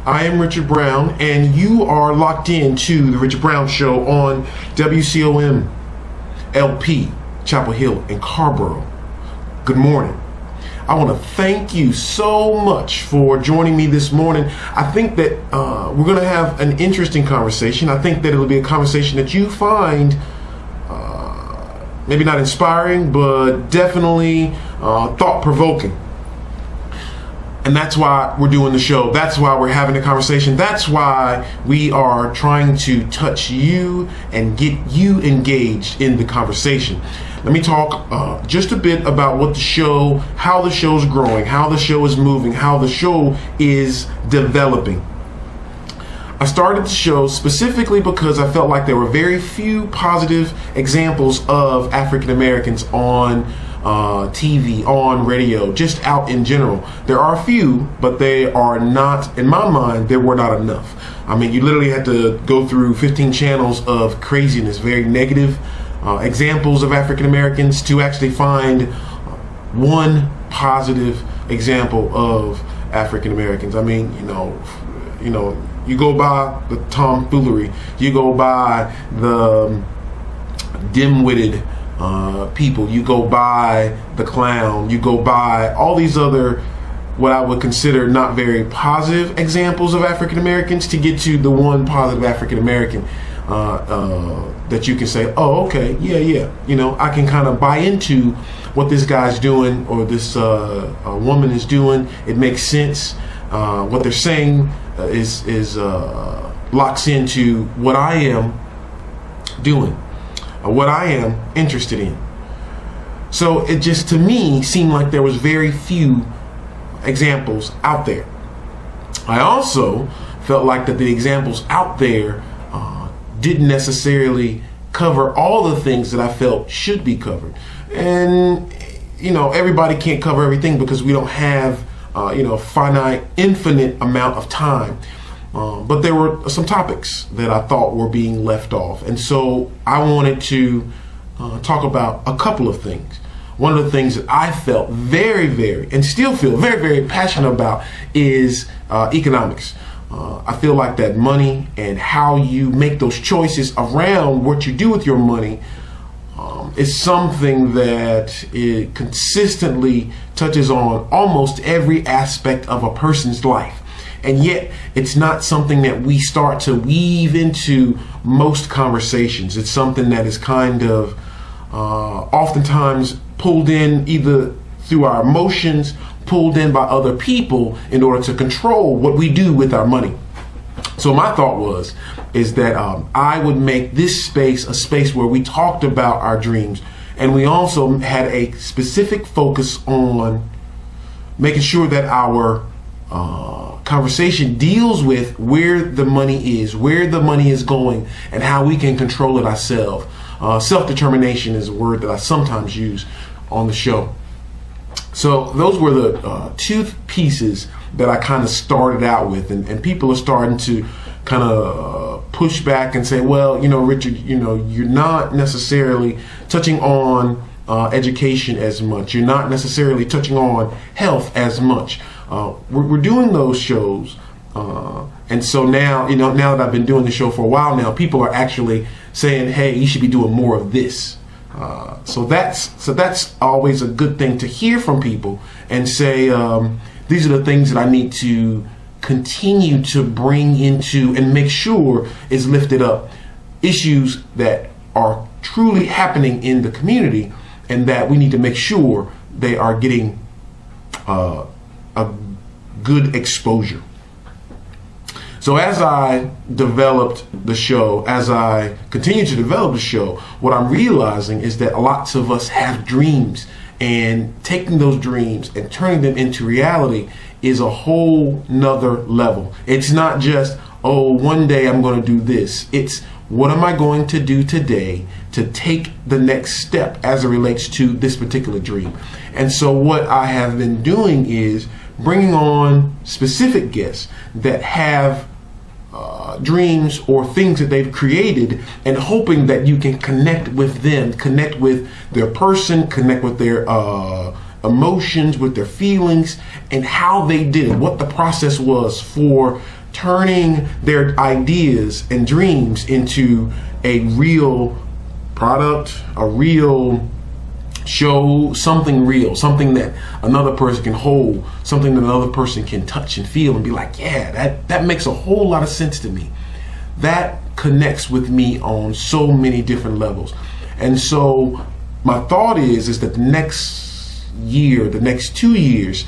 I am Richard Brown, and you are locked in to the Richard Brown Show on WCOM LP, Chapel Hill and Carborough. Good morning. I want to thank you so much for joining me this morning. I think that we're going to have an interesting conversation. I think that it'll be a conversation that you find maybe not inspiring, but definitely thought-provoking. And that's why we're doing the show. That's why we're having a conversation. That's why we are trying to touch you and get you engaged in the conversation. Let me talk just a bit about what the show, how the show's growing, how the show is moving, how the show is developing. I started the show specifically because I felt like there were very few positive examples of African Americans on TV, on radio, just out in general. There are a few, but they are not, in my mind, there were not enough. I mean, you literally had to go through 15 channels of craziness, very negative examples of African Americans to actually find one positive example of African Americans. I mean, you know, you go by the tomfoolery, you go by the dim-witted people, you go by the clown, you go by all these other what I would consider not very positive examples of African Americans to get to the one positive African American that you can say, oh, okay, yeah, I can kind of buy into what this guy's doing or this woman is doing. It makes sense. What they're saying is locks into what I am doing, what I am interested in. So it just, to me, seemed like there was very few examples out there. I also felt like that the examples out there didn't necessarily cover all the things that I felt should be covered. And, everybody can't cover everything because we don't have, finite, infinite amount of time. But there were some topics that I thought were being left off. And so I wanted to talk about a couple of things. One of the things that I felt very, very, and still feel very, very passionate about is economics. I feel like that money and how you make those choices around what you do with your money is something that it consistently touches on almost every aspect of a person's life. And yet it's not something that we start to weave into most conversations. It's something that is kind of oftentimes pulled in either through our emotions, pulled in by other people in order to control what we do with our money. So my thought is that I would make this space a space where we talked about our dreams, and we also had a specific focus on making sure that our conversation deals with where the money is, where the money is going, and how we can control it ourselves. Self-determination is a word that I sometimes use on the show. So those were the two pieces that I kind of started out with, and people are starting to kind of push back and say, well, Richard, you're not necessarily touching on education as much. You're not necessarily touching on health as much. We're doing those shows, and so now, now that I've been doing the show for a while now, people are actually saying, hey, you should be doing more of this. So that's always a good thing to hear from people and say, these are the things that I need to continue to bring into and make sure is lifted up, issues that are truly happening in the community, and that we need to make sure they are getting a good exposure. So as I developed the show, as I continue to develop the show, what I'm realizing is that lots of us have dreams, and taking those dreams and turning them into reality is a whole nother level. It's not just, oh, one day I'm going to do this. It's, what am I going to do today to take the next step as it relates to this particular dream? And so what I have been doing is bringing on specific guests that have dreams or things that they've created, and hoping that you can connect with them, connect with their person, connect with their emotions, with their feelings, and how they did it, what the process was for turning their ideas and dreams into a real product, a real show, something real, something that another person can hold, something that another person can touch and feel and be like, yeah, that makes a whole lot of sense to me. That connects with me on so many different levels. And so my thought is that the next year, the next 2 years,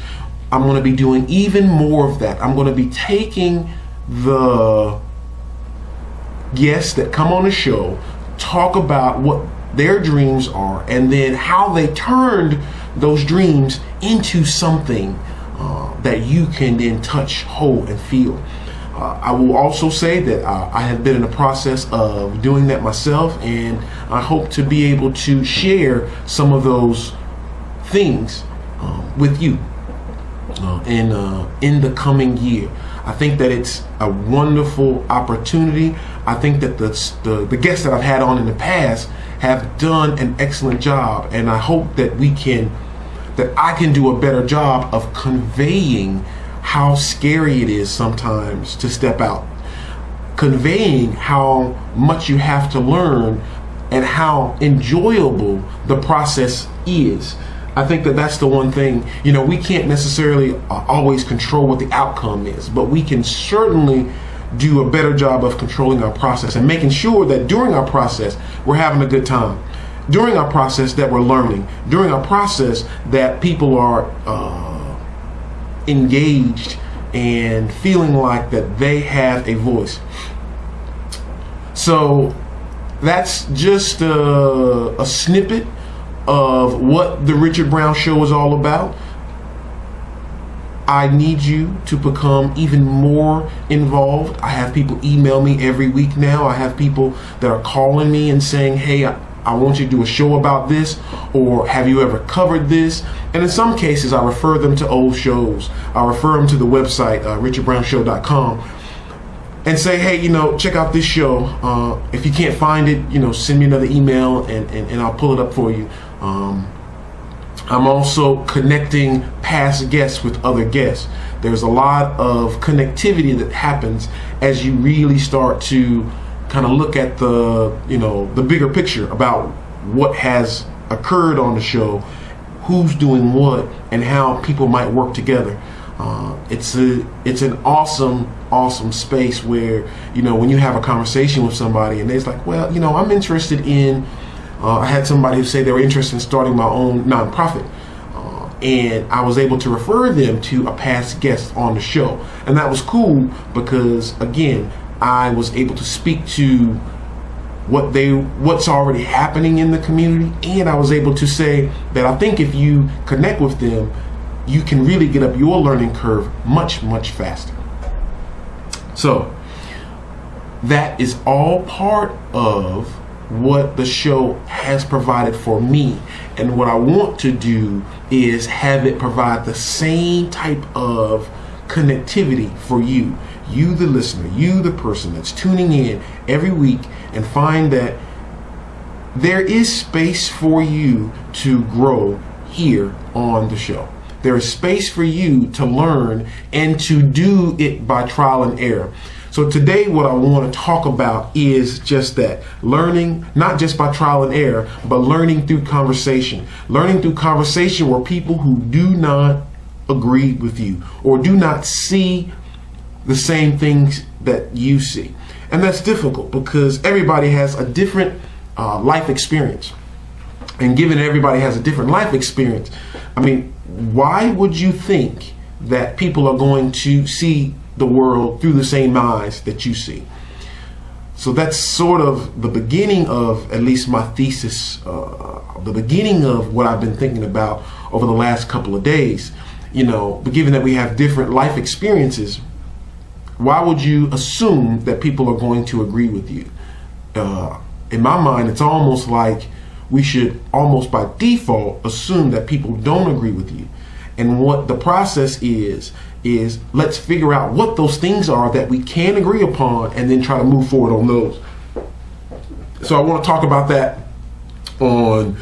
I'm going to be doing even more of that. I'm going to be taking the guests that come on the show, talk about what their dreams are, and then how they turned those dreams into something that you can then touch, hold, and feel. I will also say that I have been in the process of doing that myself, and I hope to be able to share some of those things with you in the coming year. I think that it's a wonderful opportunity. I think that the guests that I've had on in the past have done an excellent job, and I hope that I can do a better job of conveying how scary it is sometimes to step out, conveying how much you have to learn and how enjoyable the process is. I think that that's the one thing, we can't necessarily always control what the outcome is, but we can certainly do a better job of controlling our process and making sure that during our process we're having a good time, during our process that we're learning, during our process that people are engaged and feeling like that they have a voice. So that's just a snippet of what the Richard Brown Show is all about. I need you to become even more involved. I have people email me every week now. I have people that are calling me and saying, hey, I want you to do a show about this, or have you ever covered this? And in some cases, I refer them to old shows. I refer them to the website, richardbrownshow.com, and say, hey, check out this show. If you can't find it, send me another email and I'll pull it up for you. I'm also connecting past guests with other guests. There's a lot of connectivity that happens as you really start to kind of look at the bigger picture about what has occurred on the show, who's doing what, and how people might work together. It's an awesome space where, when you have a conversation with somebody and they're like, well, I'm interested in, I had somebody who said they were interested in starting my own nonprofit. And I was able to refer them to a past guest on the show. And that was cool because, again, I was able to speak to what's already happening in the community, and I was able to say that I think if you connect with them, you can really get up your learning curve much, much faster. So that is all part of what the show has provided for me, and what I want to do is have it provide the same type of connectivity for you, the listener, you the person that's tuning in every week, and find that there is space for you to grow here on the show. There is space for you to learn and to do it by trial and error. So today what I want to talk about is just that, learning not just by trial and error, but learning through conversation. Learning through conversation where people who do not agree with you or do not see the same things that you see. And that's difficult because everybody has a different life experience. And given everybody has a different life experience, why would you think that people are going to see the world through the same eyes that you see? So that's sort of the beginning of at least my thesis, the beginning of what I've been thinking about over the last couple of days. But given that we have different life experiences, why would you assume that people are going to agree with you? In my mind, it's almost like we should almost by default assume that people don't agree with you. And what the process is let's figure out what those things are that we can agree upon and then try to move forward on those. So I want to talk about that on